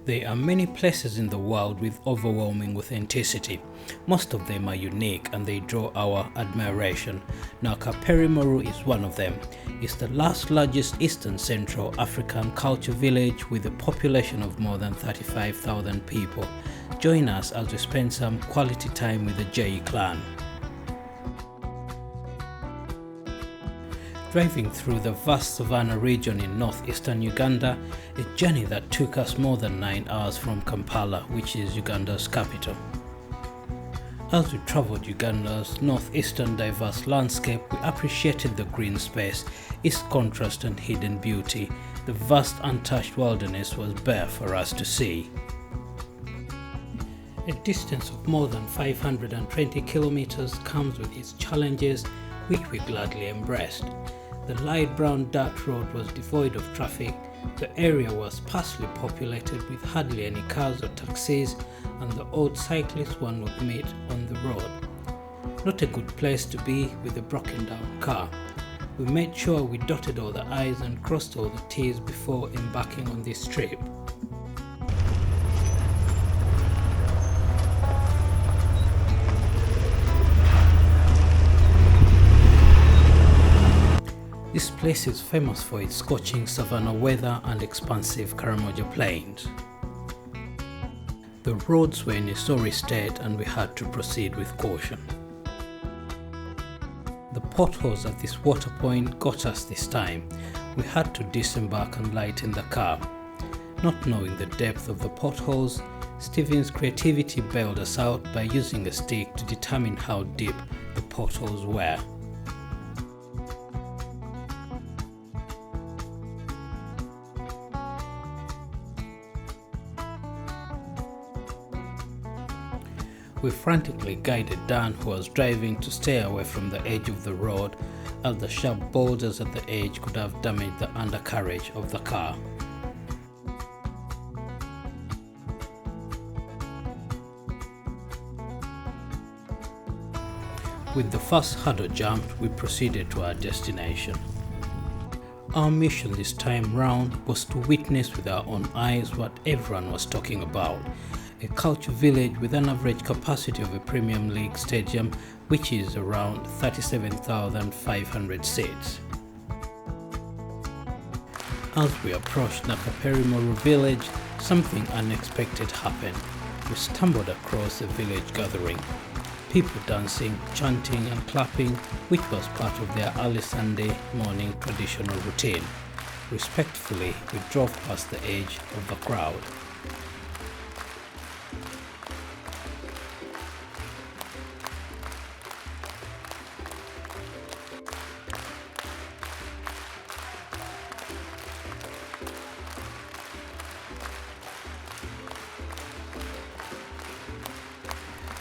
There are many places in the world with overwhelming authenticity. Most of them are unique and they draw our admiration. Nakapelimoru is one of them. It's the last largest Eastern Central African culture village with a population of more than 35,000 people. Join us as we spend some quality time with the J clan. Driving through the vast savanna region in northeastern Uganda, a journey that took us more than 9 hours from Kampala, which is Uganda's capital. As we travelled Uganda's northeastern diverse landscape, we appreciated the green space, its contrast and hidden beauty. The vast untouched wilderness was bare for us to see. A distance of more than 520 kilometers comes with its challenges, which we gladly embraced. The light brown dirt road was devoid of traffic, the area was sparsely populated with hardly any cars or taxis, and the odd cyclists one would meet on the road. Not a good place to be with a broken down car. We made sure we dotted all the I's and crossed all the T's before embarking on this trip. This place is famous for its scorching savanna weather and expansive Karamoja plains. The roads were in a sorry state and we had to proceed with caution. The potholes at this water point got us this time. We had to disembark and lighten the car. Not knowing the depth of the potholes, Stephen's creativity bailed us out by using a stick to determine how deep the potholes were. We frantically guided Dan, who was driving, to stay away from the edge of the road, as the sharp boulders at the edge could have damaged the undercarriage of the car. With the first hurdle jumped, we proceeded to our destination. Our mission this time round was to witness with our own eyes what everyone was talking about. A culture village with an average capacity of a Premium League stadium, which is around 37,500 seats. As we approached Nakapelimoru village, something unexpected happened. We stumbled across a village gathering. People dancing, chanting and clapping, which was part of their early Sunday morning traditional routine. Respectfully, we drove past the edge of the crowd.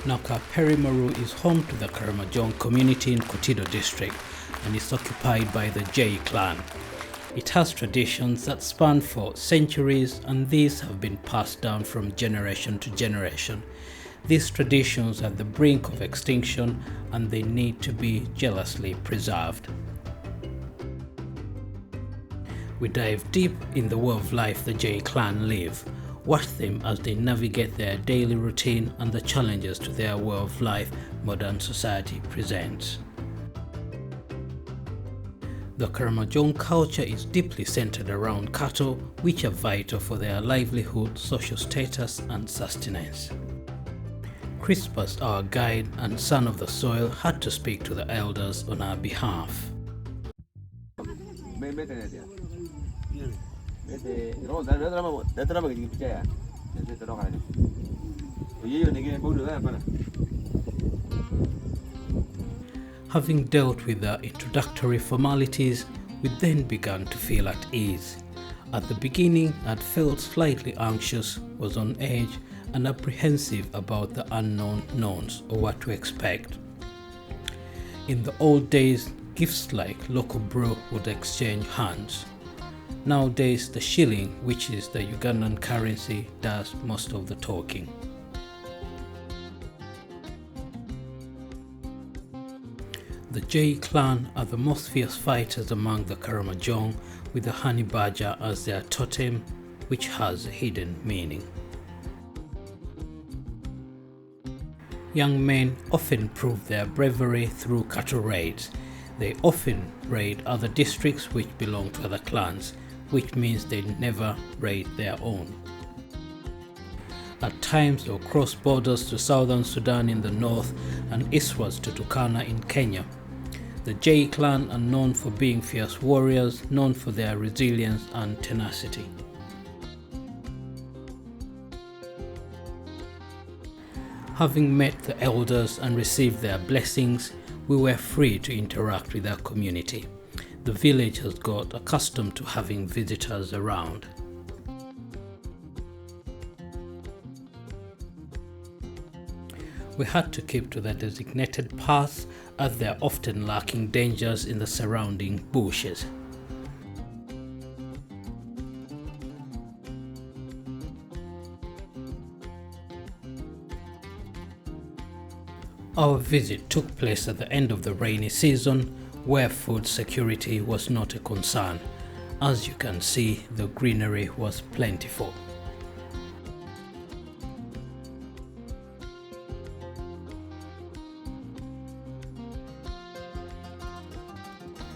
Nakapelimoru is home to the Karamajong community in Kotido district and is occupied by the J clan. It has traditions that span for centuries and these have been passed down from generation to generation. These traditions are the brink of extinction and they need to be jealously preserved. We dive deep in the way of life the J clan live. Watch them as they navigate their daily routine and the challenges to their way of life modern society presents. The Karamajong culture is deeply centered around cattle, which are vital for their livelihood, social status and sustenance. Crispus, our guide and son of the soil, had to speak to the elders on our behalf. Having dealt with the introductory formalities, we then began to feel at ease. At the beginning, I'd felt slightly anxious, was on edge, and apprehensive about the unknown knowns or what to expect. In the old days, gifts like local brew would exchange hands. Nowadays, the shilling, which is the Ugandan currency, does most of the talking. The J clan are the most fierce fighters among the Karamajong, with the honey badger as their totem, which has a hidden meaning. Young men often prove their bravery through cattle raids. They often raid other districts which belong to other clans, which means they never raid their own. At times they'll cross borders to southern Sudan in the north and eastwards to Turkana in Kenya. The J clan are known for being fierce warriors, known for their resilience and tenacity. Having met the elders and received their blessings, we were free to interact with our community. The village has got accustomed to having visitors around. We had to keep to the designated paths as they are often lacking dangers in the surrounding bushes. Our visit took place at the end of the rainy season, where food security was not a concern. As you can see, the greenery was plentiful.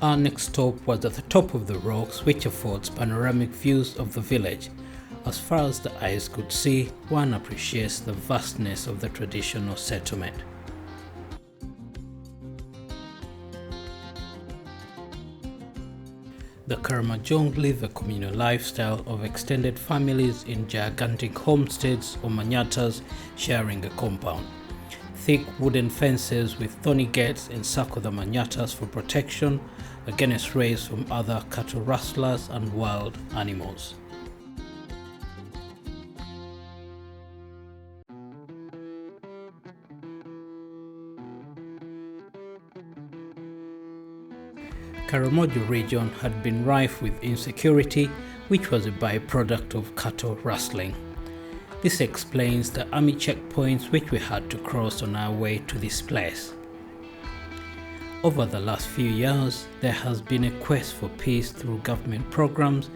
Our next stop was at the top of the rocks, which affords panoramic views of the village. As far as the eyes could see, one appreciates the vastness of the traditional settlement. The Karamajong live a communal lifestyle of extended families in gigantic homesteads or manyatas sharing a compound. Thick wooden fences with thorny gates encircle the manyatas for protection against raids from other cattle rustlers and wild animals. Karamoja region had been rife with insecurity, which was a byproduct of cattle rustling. This explains the army checkpoints which we had to cross on our way to this place. Over the last few years, there has been a quest for peace through government programs,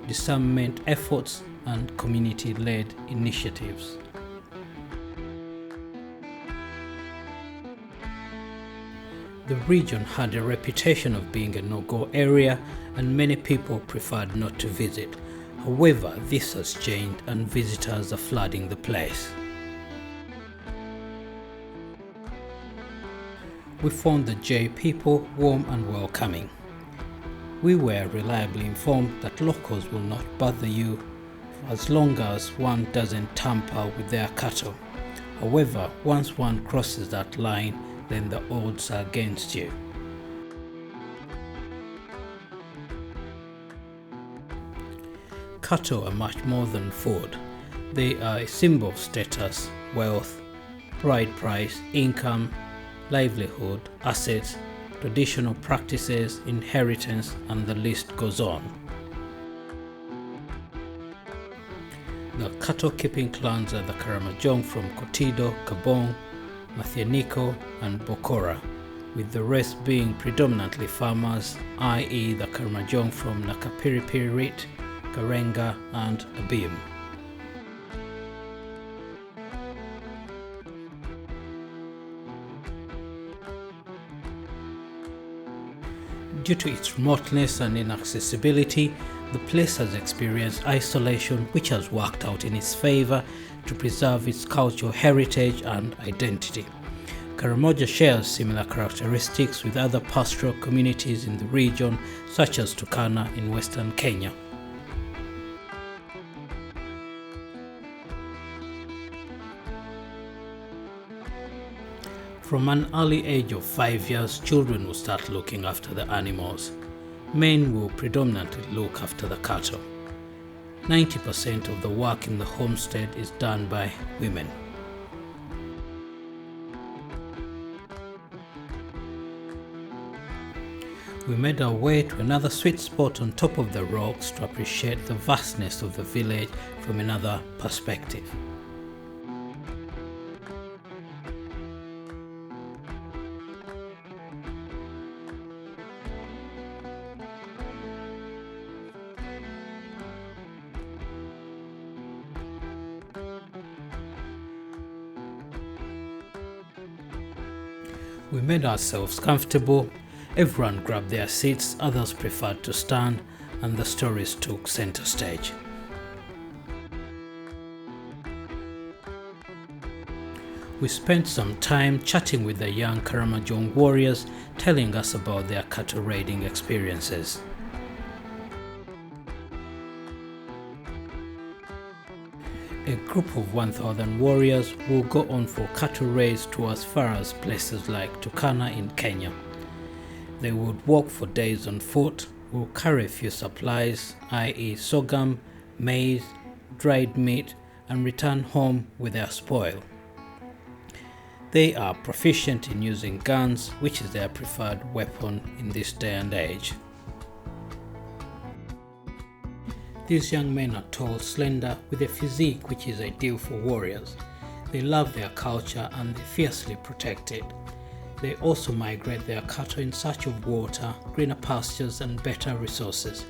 disarmament efforts, and community-led initiatives. The region had a reputation of being a no-go area and many people preferred not to visit. However, this has changed and visitors are flooding the place. We found the J people warm and welcoming. We were reliably informed that locals will not bother you for as long as one doesn't tamper with their cattle. However, once one crosses that line, then the odds are against you. Cattle are much more than food. They are a symbol of status, wealth, bride price, income, livelihood, assets, traditional practices, inheritance, and the list goes on. The cattle keeping clans are the Karamajong from Kotido, Gabon, Mathianiko and Bokora, with the rest being predominantly farmers, i.e. the Karamajong from Nakapelimoru, Karenga and Abim. Due to its remoteness and inaccessibility, the place has experienced isolation, which has worked out in its favor to preserve its cultural heritage and identity. Karamoja shares similar characteristics with other pastoral communities in the region, such as Turkana in western Kenya. From an early age of 5 years, children will start looking after the animals. Men will predominantly look after the cattle. 90% of the work in the homestead is done by women. We made our way to another sweet spot on top of the rocks to appreciate the vastness of the village from another perspective. We made ourselves comfortable, everyone grabbed their seats, others preferred to stand, and the stories took center stage. We spent some time chatting with the young Karamajong warriors, telling us about their cattle raiding experiences. A group of 1,000 warriors will go on for cattle raids to as far as places like Turkana in Kenya. They would walk for days on foot, will carry a few supplies, i.e. sorghum, maize, dried meat, and return home with their spoil. They are proficient in using guns, which is their preferred weapon in this day and age. These young men are tall, slender, with a physique which is ideal for warriors. They love their culture and they fiercely protect it. They also migrate their cattle in search of water, greener pastures and better resources.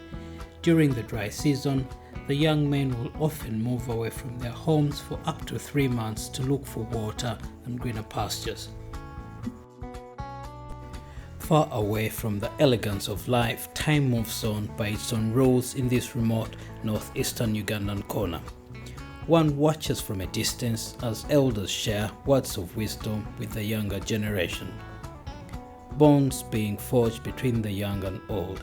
During the dry season, the young men will often move away from their homes for up to 3 months to look for water and greener pastures. Far away from the elegance of life, time moves on by its own rules in this remote northeastern Ugandan corner. One watches from a distance as elders share words of wisdom with the younger generation. Bonds being forged between the young and old,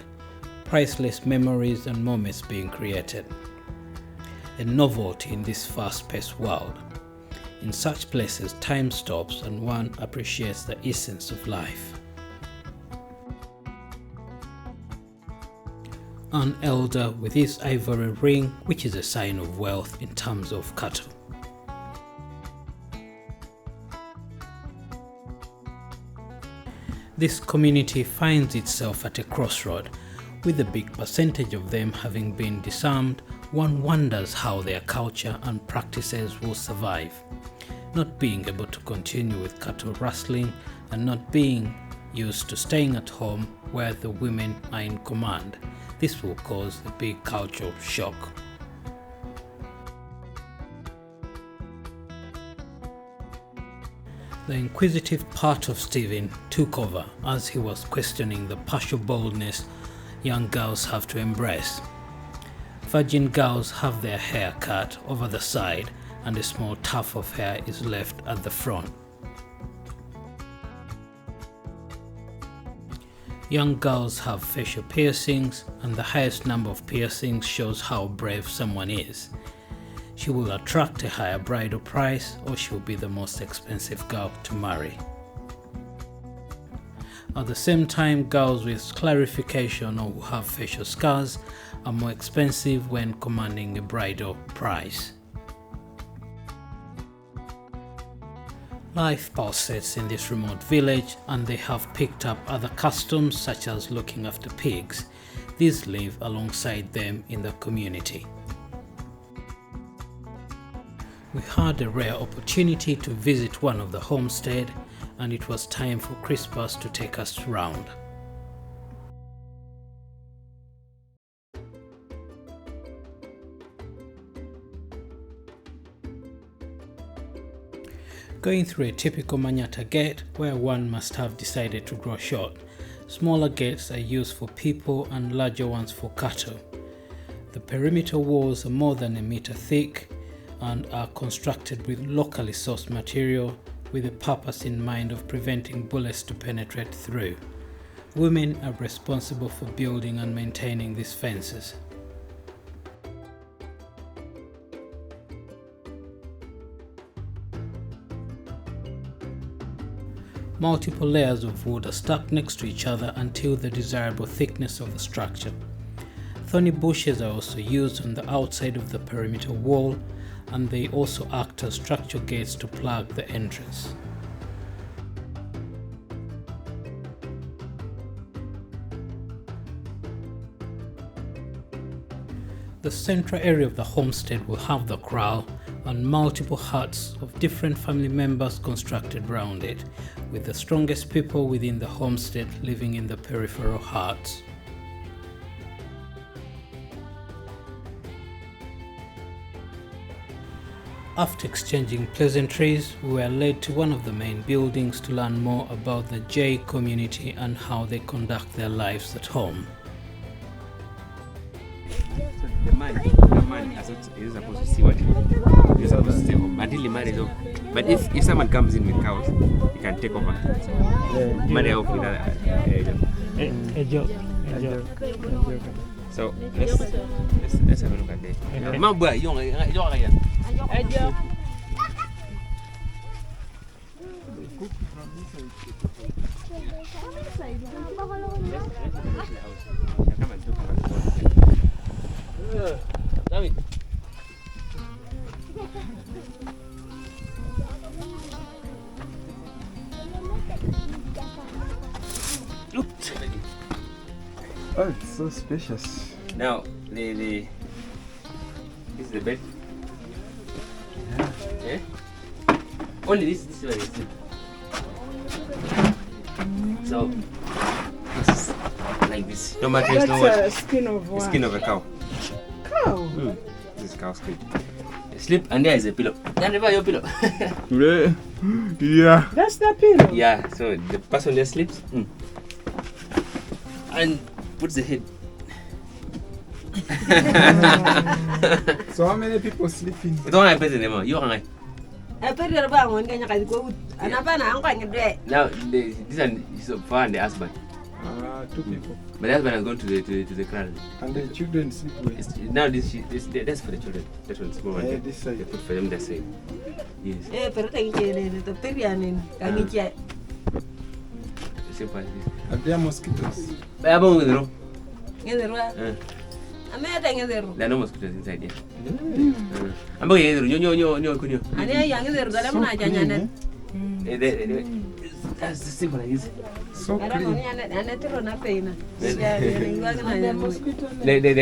priceless memories and moments being created. A novelty in this fast-paced world. In such places, time stops and one appreciates the essence of life. An elder with his ivory ring, which is a sign of wealth in terms of cattle. This community finds itself at a crossroad. With a big percentage of them having been disarmed, one wonders how their culture and practices will survive. Not being able to continue with cattle rustling and not being used to staying at home where the women are in command. This will cause a big cultural shock. The inquisitive part of Stephen took over as he was questioning the partial baldness young girls have to embrace. Virgin girls have their hair cut over the side and a small tuft of hair is left at the front. Young girls have facial piercings, and the highest number of piercings shows how brave someone is. She will attract a higher bridal price, or she will be the most expensive girl to marry. At the same time, girls with scarification or who have facial scars are more expensive when commanding a bridal price. Life pulsates in this remote village and they have picked up other customs such as looking after pigs. These live alongside them in the community. We had a rare opportunity to visit one of the homestead and it was time for Crispus to take us round. Going through a typical Manyatta gate where one must have decided to grow short. Smaller gates are used for people and larger ones for cattle. The perimeter walls are more than a meter thick and are constructed with locally sourced material with the purpose in mind of preventing bullets to penetrate through. Women are responsible for building and maintaining these fences. Multiple layers of wood are stacked next to each other until the desirable thickness of the structure. Thorny bushes are also used on the outside of the perimeter wall, and they also act as structure gates to plug the entrance. The central area of the homestead will have the kraal and multiple huts of different family members constructed around it, with the strongest people within the homestead living in the peripheral huts. After exchanging pleasantries, we were led to one of the main buildings to learn more about the J community and how they conduct their lives at home. So the man is supposed to see what he's supposed to stay home until the man is off. But if someone comes in with cows, he can take over. Man off with a job. So let's have a look at that. Man, boy, you Oh, it's so spacious. Now, this is the bed. Yeah. Only this is where it's. So, this is like this. No mattress, no what? Skin of what? Skin of a cow. Cow? This is cow skin. You sleep and there is a pillow. That's never your pillow. Yeah. That's the pillow? Yeah, so the person there sleeps and puts the head. So how many people sleeping? Don't I bet them? You are I put it about one guy can go and I'm going to do it. now. This one is far and the husband. 2 people. But the husband has gone to the cradle. And the children sleep where? Now this that's for the children. That one's small one. Yeah, this side. They put for them that side. Yes. Pero tayo the period kami kaya. Simple as this. Are there mosquitoes? But I'm going to room. Ngedero. Ameta ngedero. There are no mosquitoes inside here. I'm going to kunyo. Ani yang ngedero dala muna janya net. That's the simple like this. So Ara clean. moni ane tiro na peina. The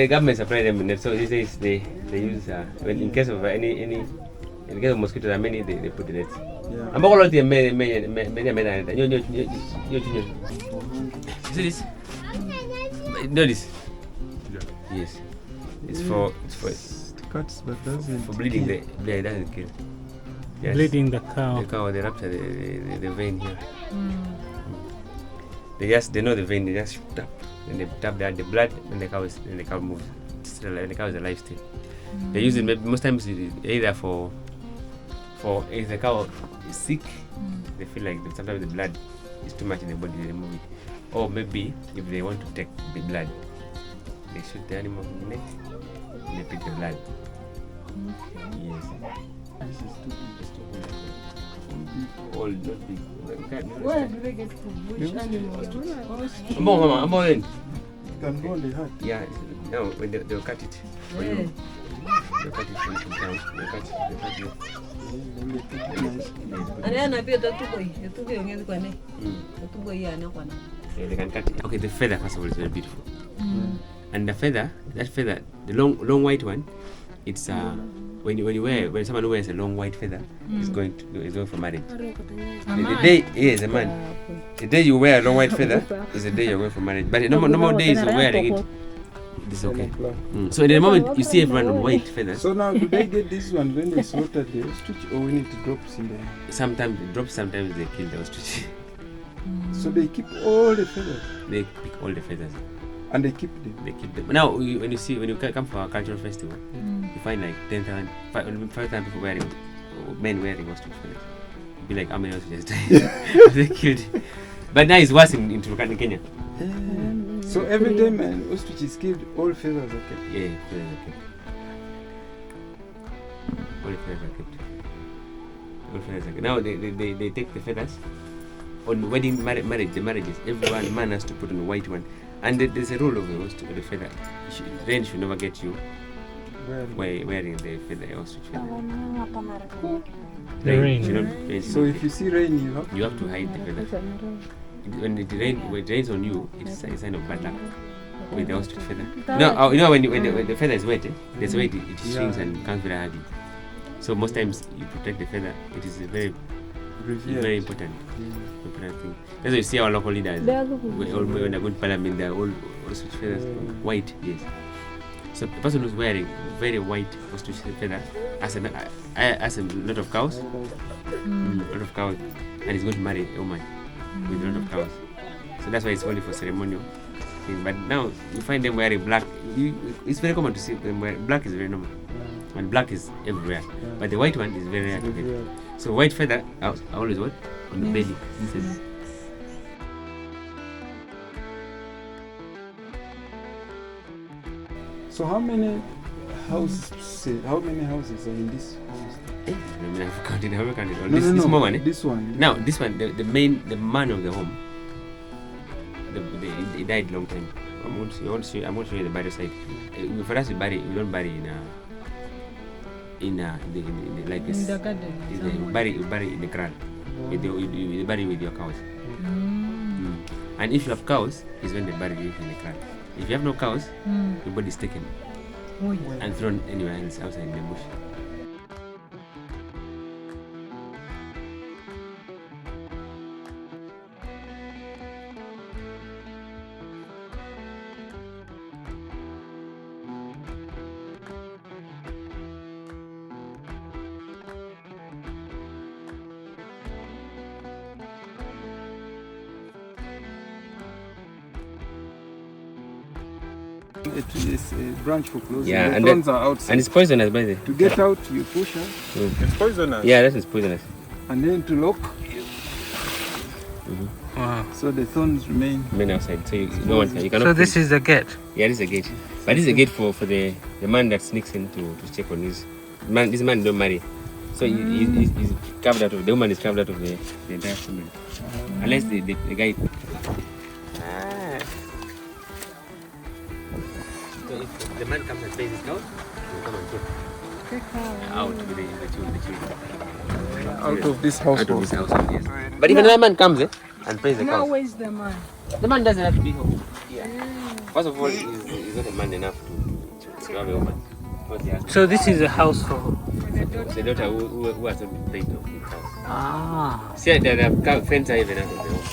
government supply them, so this is they use when in case of any in case of mosquitoes, there are many they put the nets. Yeah. I'm all the see this? No this. Yes. It's for It cuts but doesn't. for bleeding. The blood doesn't kill. Yes. Bleeding the cow. The cow, they rupture the vein here. They know the vein. They just tap. Then they tap the blood, and the cow moves. Still, the cow is alive still. They use it most times either for if the cow is sick, they feel like sometimes the blood is too much in the body, they remove it. Or maybe if they want to take the blood, they shoot the animal in the neck, and they pick the blood. Yes. This is too big. Just to hold it. All not big. Where do they get food? Which animal? I'm on. It can go on the heart. Yeah, no, when they'll cut it for you. They'll cut it for you sometimes. They'll cut it. Then they put it nice. Ani ana pia tuko yongezi kwa ne. Tuko yana kwa ne. Yeah, they can cut it. Okay, the feather first of all is very beautiful. And the feather, the long white one, it's when someone wears a long white feather, is going for marriage. The day, yes, a man. The day you wear a long white feather is the day you're going for marriage. But the normal days of wearing it, it's okay. So in the moment you see everyone on white feathers, So now do they get this one when they slaughter the ostrich or when it drops in there? sometimes they drop, sometimes they kill the ostrich. So they keep all the feathers They pick all the feathers. and they keep them. They keep them. Now when you come for a cultural festival, you find like 10,000, 5,000 people men wearing ostrich feathers. Be like how many ostriches died? They killed. But now it's worse in Kenya. So every time an ostrich is killed, all feathers are kept. Yeah, feathers are kept. All the feathers are kept. All feathers are kept. Now they take the feathers on wedding the marriages. Every man has to put on a white one. And there's a rule of the feather. Rain should never get you wearing the feather, ostrich feather. Rain. Should not, So if you see rain, you have to hide the feather. When it rains on you, it's a sign of bad luck with the ostrich feather. When the feather is wet, there's weight, it swings and comes very hardy. So most times you protect the feather. It is a very important thing. That's why you see our local leaders when they go to parliament, they're all ostrich feathers, white, yes. So the person who's wearing very white postage feather has a lot of cows, and he's going to marry a woman with a lot of cows. So that's why it's only for ceremonial thing. But now you find them wearing black. It's very common to see them wearing black. Is very normal, and black is everywhere. But the white one is very rare to get. So white feather, I always what on the belly. This is. So how many houses are in this house? I mean, I've counted. All No, this small one. This one. Now this one, the man of the home. He died long time. I'm going to show you the burial site. For us, we don't bury like this. In the garden. We bury in the ground. You bury with your cows. And if you have cows, is when they bury you in the ground. If you have no cows, your body is taken and thrown anywhere else outside in the bush. It is a branch for closing. Yeah, the and thorns are outside. And it's poisonous, by the way. To get out, you push out, It's poisonous. Yeah, that is poisonous. and then to lock. Wow. So the thorns remain. Men outside, so you cannot. So this is the gate. Yeah, this is a gate. But this is a gate for the man that sneaks in to check on his man. This man don't marry, so he's carved out of the woman is carved out of the entire family, unless the guy. So if the man comes and pays his cow, he'll come and take out with the children. Out of this household. Out of his household, yes. But even the man comes and pays the Now cows. where's the man? The man doesn't have to be home. Yeah. First of all, he's not a man enough to have a woman. Because he has So this is a house for the daughter who has not been paid off his house. Ah. See, the fence are even out of the home.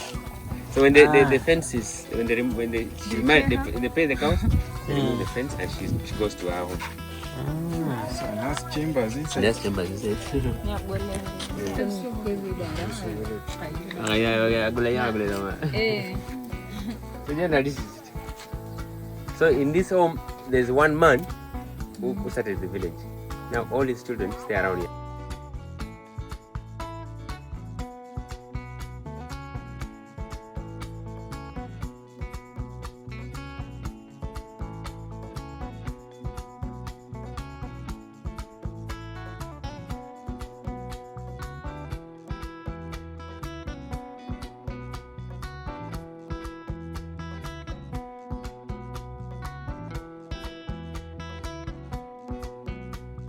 So when the fence is when they pay the cows, they remove the fence and she goes to our home. So that's chambers inside. That's chambers, is it? So generally, this is it. So in this home, there's one man who started the village. Now all his children stay around here.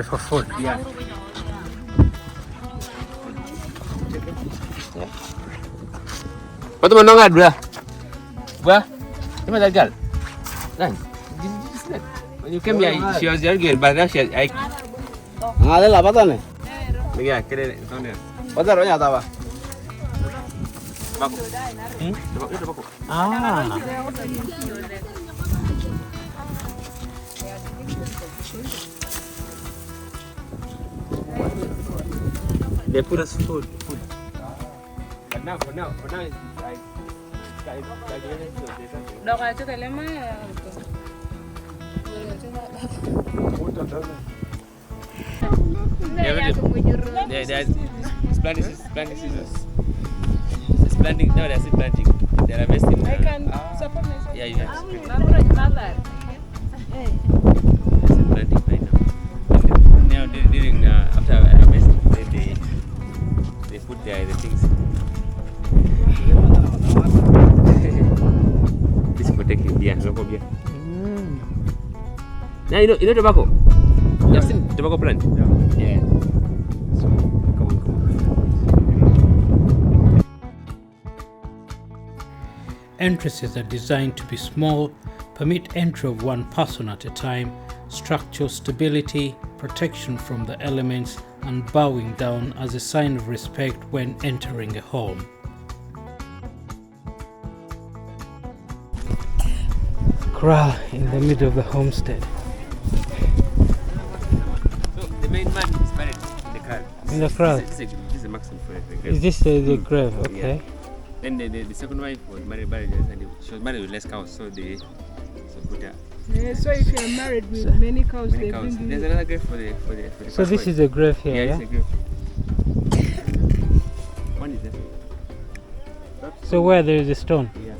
For food. Yeah. What do you want, bro? Bro, you that girl? Did you see that? When you came here, she was your girl, but now she has. Ada la pata ne. Yeah, get it. Pata ronya taba. Ah. They put us food. But now, for now, it's like. It's planting scissors. It's planting. No, they're still planting. They're harvesting. I can support myself. Yeah, you have to. Mother. They're still planting right now. Now, during after harvest, they put the things. This is for taking beer, local beer. Now you know tobacco. You have seen tobacco plant? Yeah. So come on. Entrances are designed to be small, permit entry of one person at a time, structural stability, protection from the elements, and bowing down as a sign of respect when entering a home. Corral in the middle of the homestead. buried in the crowd. In the crowd. This is a maximum for the grave. Is this the grave? Okay. Then the second wife was married, and she was married with less cows, so they put her. So if you are married with many cows, they Cows. bring There's you. another grave for the So this is a grave here, yeah, yeah? it's a grave. One is there. So where there is a stone? Yeah.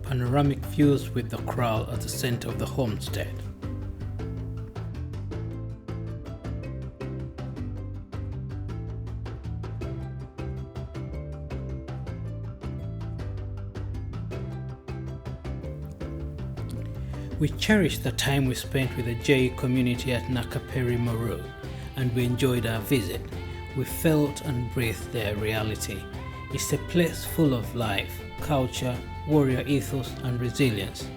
Panoramic views with the kraal at the center of the homestead. We cherish the time we spent with the Jay community at Nakapelimoru, and we enjoyed our visit. We felt and breathed their reality. It's a place full of life, culture, warrior ethos and resilience.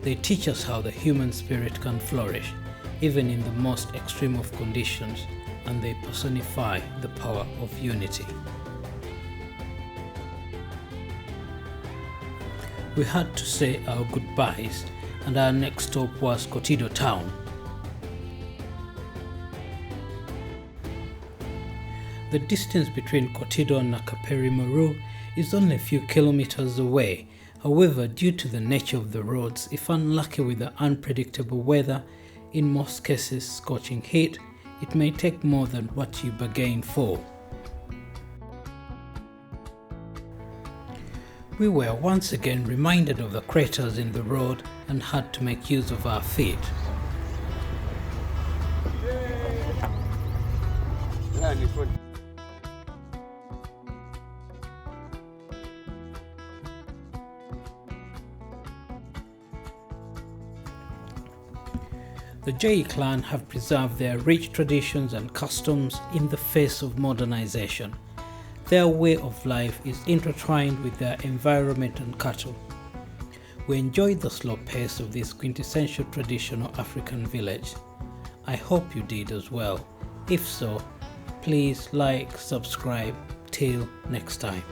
They teach us how the human spirit can flourish, even in the most extreme of conditions, and they personify the power of unity. We had to say our goodbyes, and our next stop was Kotido town. The distance between Kotido and Nakapelimoru is only a few kilometers away. However, due to the nature of the roads, if unlucky with the unpredictable weather, in most cases scorching heat, it may take more than what you bargained for. We were once again reminded of the craters in the road and had to make use of our feet. The Jai clan have preserved their rich traditions and customs in the face of modernization. Their way of life is intertwined with their environment and cattle. We enjoyed the slow pace of this quintessential traditional African village. I hope you did as well. If so, please like, subscribe. Till next time.